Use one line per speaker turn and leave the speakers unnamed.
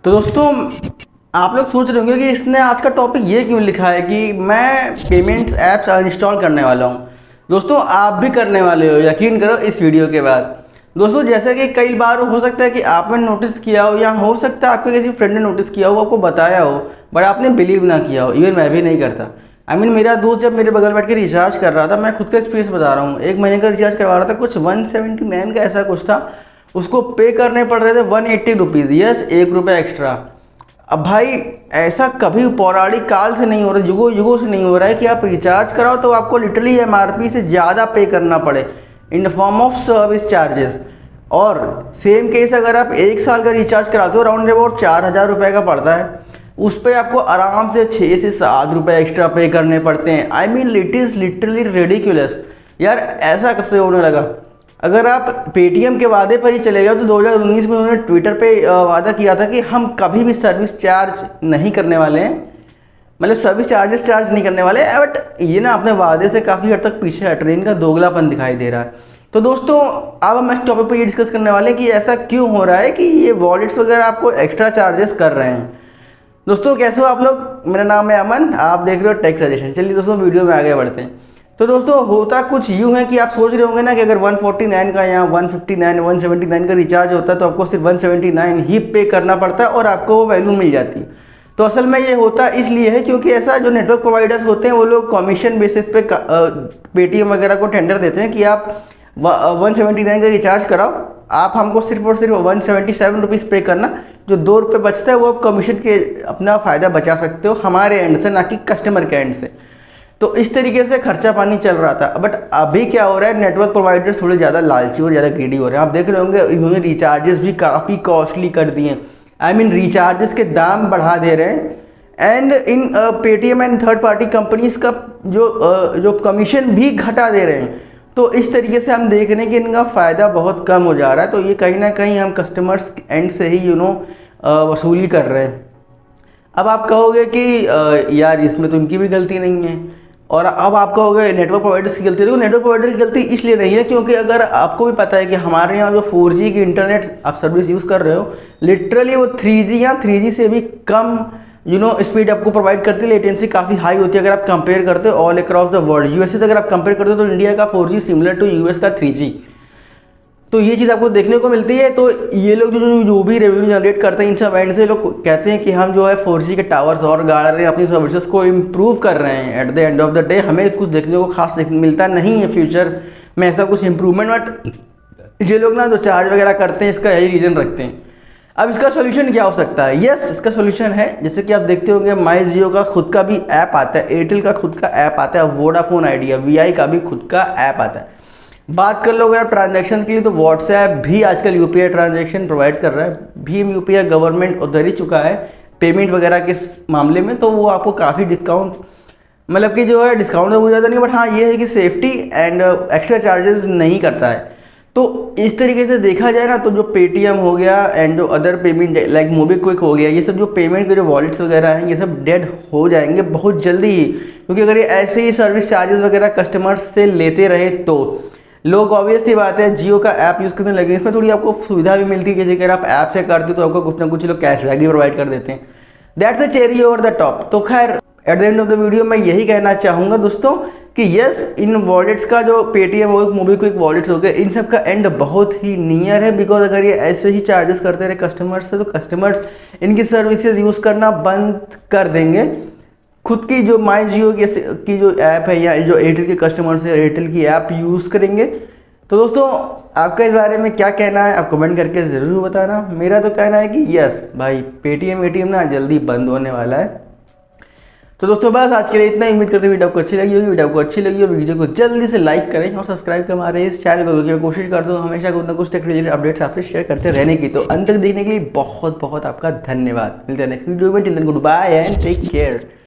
तो दोस्तों, आप लोग सोच रहे होंगे कि इसने आज का टॉपिक ये क्यों लिखा है कि मैं पेमेंट्स ऐप्स अनइंस्टॉल करने वाला हूँ। दोस्तों, आप भी करने वाले हो, यकीन करो इस वीडियो के बाद। दोस्तों, जैसे कि कई बार हो सकता है कि आपने नोटिस किया हो या हो सकता है आपके किसी फ्रेंड ने नोटिस किया हो, आपको बताया हो, बट आपने बिलीव ना किया हो। इवन मैं भी नहीं करता। मेरा दोस्त जब मेरे बगल बैठ के रिचार्ज कर रहा था, मैं खुद का एक्सपीरियंस बता रहा हूँ, 1 महीने का रिचार्ज करवा रहा था, कुछ 179 का ऐसा कुछ था। उसको पे करने पड़ रहे थे 180 रुपीज़, यस, 1 रुपये एक्स्ट्रा। अब भाई, ऐसा कभी पौराणिक काल से नहीं हो रहा, युगों युगों से नहीं हो रहा है कि आप रिचार्ज कराओ तो आपको लिटरली एमआरपी से ज़्यादा पे करना पड़े in the form of service charges. और सेम केस अगर आप 1 साल का रिचार्ज कराते हो, अराउंड अबाउट 4,000 रुपये का पड़ता है, उस पर आपको आराम से 6 से 7 रुपये एक्स्ट्रा पे करने पड़ते हैं। It is literally ridiculous. यार, ऐसा कब से होने लगा? अगर आप पेटीएम के वादे पर ही चले जाओ तो 2019 में उन्होंने ट्विटर पे वादा किया था कि हम कभी भी सर्विस चार्ज नहीं करने वाले हैं, मतलब सर्विस चार्जेस चार्ज नहीं करने वाले हैं। बट ये ना अपने वादे से काफ़ी हद तक पीछे हट रहे हैं, इनका दोगलापन दिखाई दे रहा है। तो दोस्तों, अब हम इस टॉपिक पर ये डिस्कस करने वाले हैं कि ऐसा क्यों हो रहा है कि ये वॉलेट्स वगैरह आपको एक्स्ट्रा चार्जेस कर रहे हैं। दोस्तों, कैसे हो आप लोग? मेरा नाम है अमन, आप देख रहे हो टेक सजेशन। चलिए दोस्तों, वीडियो में आगे बढ़ते हैं। तो दोस्तों, होता कुछ यूँ है कि आप सोच रहे होंगे ना कि अगर 149 का या 159 179 का रिचार्ज होता है तो आपको सिर्फ 179 ही पे करना पड़ता है और आपको वो वैल्यू मिल जाती है। तो असल में ये होता इसलिए है क्योंकि ऐसा जो नेटवर्क प्रोवाइडर्स होते हैं वो लोग कमीशन बेसिस पे पेटीएम वगैरह को टेंडर देते हैं कि आप 179 का रिचार्ज कराओ, आप हमको सिर्फ और सिर्फ 177 रुपीज़ पे करना। जो 2 रुपये बचता है वो आप कमीशन के अपना फ़ायदा बचा सकते हो हमारे एंड से, ना कि कस्टमर के एंड से। तो इस तरीके से खर्चा पानी चल रहा था। बट अभी क्या हो रहा है, नेटवर्क प्रोवाइडर्स थोड़े ज़्यादा लालची और ज़्यादा ग्रीडी हो रहे हैं। आप देख रहे होंगे इन्होंने रिचार्जेस भी काफ़ी कॉस्टली कर दिए हैं। रिचार्जेस के दाम बढ़ा दे रहे हैं and in Paytm and third party companies का जो कमीशन भी घटा दे रहे हैं। तो इस तरीके से हम देख रहे हैं कि इनका फ़ायदा बहुत कम हो जा रहा है। तो ये कहीं ना कहीं हम कस्टमर्स एंड से ही वसूली कर रहे हैं। अब आप कहोगे कि यार इसमें तो इनकी भी गलती नहीं है, और अब आप कहोगे नेटवर्क प्रोवाइडर्स की गलती है। देखो, नेटवर्क प्रोवाइडर की गलती इसलिए नहीं है क्योंकि अगर आपको भी पता है कि हमारे यहाँ जो 4G की इंटरनेट आप सर्विस यूज़ कर रहे हो, लिटरली वो 3G या 3G से भी कम स्पीड आपको प्रोवाइड करती है। लेटेंसी काफ़ी हाई होती है अगर आप कंपेयर करते हो all across the world. USA से अगर आप कंपेयर करते हो तो इंडिया का 4G सिमिलर टू यूएस का 3G। तो ये चीज़ आपको देखने को मिलती है। तो ये लोग जो भी रेवेन्यू जनरेट करते हैं इन सब एंड से लोग कहते हैं कि हम जो है 4G के टावर्स और गाड़ रहे हैं, अपनी सर्विसेज को इम्प्रूव कर रहे हैं। At the end of the day हमें कुछ देखने को खास मिलता नहीं है फ्यूचर में ऐसा कुछ इम्प्रूवमेंट। बट ये लोग ना जो चार्ज वगैरह करते हैं इसका यही रीज़न रखते हैं। अब इसका सोल्यूशन क्या हो सकता है? यस, इसका सोल्यूशन है, जैसे कि आप देखते होंगे माई जियो का खुद का भी ऐप आता है, एयरटेल का खुद का ऐप आता है, वोडाफोन आइडिया VI का भी खुद का ऐप आता है। बात कर लो अगर आप ट्रांजैक्शन के लिए तो व्हाट्सएप भी आजकल UPI ट्रांजैक्शन प्रोवाइड कर रहा है। भीम UPI गवर्नमेंट उधर ही चुका है पेमेंट वगैरह के मामले में, तो वो आपको काफ़ी डिस्काउंट, मतलब कि जो है डिस्काउंट तो बहुत ज़्यादा नहीं, बट हाँ ये है कि सेफ्टी एंड एक्स्ट्रा चार्जेस नहीं करता है। तो इस तरीके से देखा जाए ना तो जो पेटीएम हो गया एंड जो अदर पेमेंट लाइक मोबीक्विक हो गया, ये सब जो पेमेंट के जो वॉलेट्स वगैरह हैं ये सब डेड हो जाएंगे बहुत जल्दी ही। क्योंकि अगर ये ऐसे ही सर्विस चार्जेस वगैरह कस्टमर्स से लेते रहे तो लोग ऑब्वियसली बात है जियो का ऐप यूज़ करने लगे। इसमें थोड़ी आपको सुविधा भी मिलती है कि अगर आप ऐप से करते हो तो आपको कुछ ना कुछ लोग कैशबैक भी प्रोवाइड कर देते हैं। That's a cherry over the top. तो खैर, at the end of the video मैं यही कहना चाहूँगा दोस्तों कि यस, इन वॉलेट्स का जो पेटीएम हो गया, मोबीक्विक वॉलेट्स हो गए, इन सब का एंड बहुत ही नियर है। बिकॉज अगर ये ऐसे ही चार्जेस करते रहे कस्टमर्स से तो कस्टमर्स इनकी सर्विसेज यूज़ करना बंद कर देंगे। खुद की जो माई जियो की जो ऐप है या जो एयरटेल के कस्टमर्स है एयरटेल की ऐप यूज़ करेंगे। तो दोस्तों, आपका इस बारे में क्या कहना है आप कमेंट करके ज़रूर बताना। मेरा तो कहना है कि यस भाई, पेटीएम ATM ना जल्दी बंद होने वाला है। तो दोस्तों, बस आज के लिए इतना। उम्मीद करते हैं वीडियो आपको अच्छी लगी होगी। वीडियो आपको अच्छी लगी हो वीडियो को जल्दी से लाइक करें और सब्सक्राइब कर हमारे इस चैनल को, क्योंकि मैं कोशिश करता हूँ हमेशा कुछ ना कुछ टेक रिलेटेड अपडेट्स आपसे शेयर करते रहने की। तो अंत तक देखने के लिए बहुत बहुत आपका धन्यवाद। मिलते हैं नेक्स्ट वीडियो में। Till then goodbye and take care.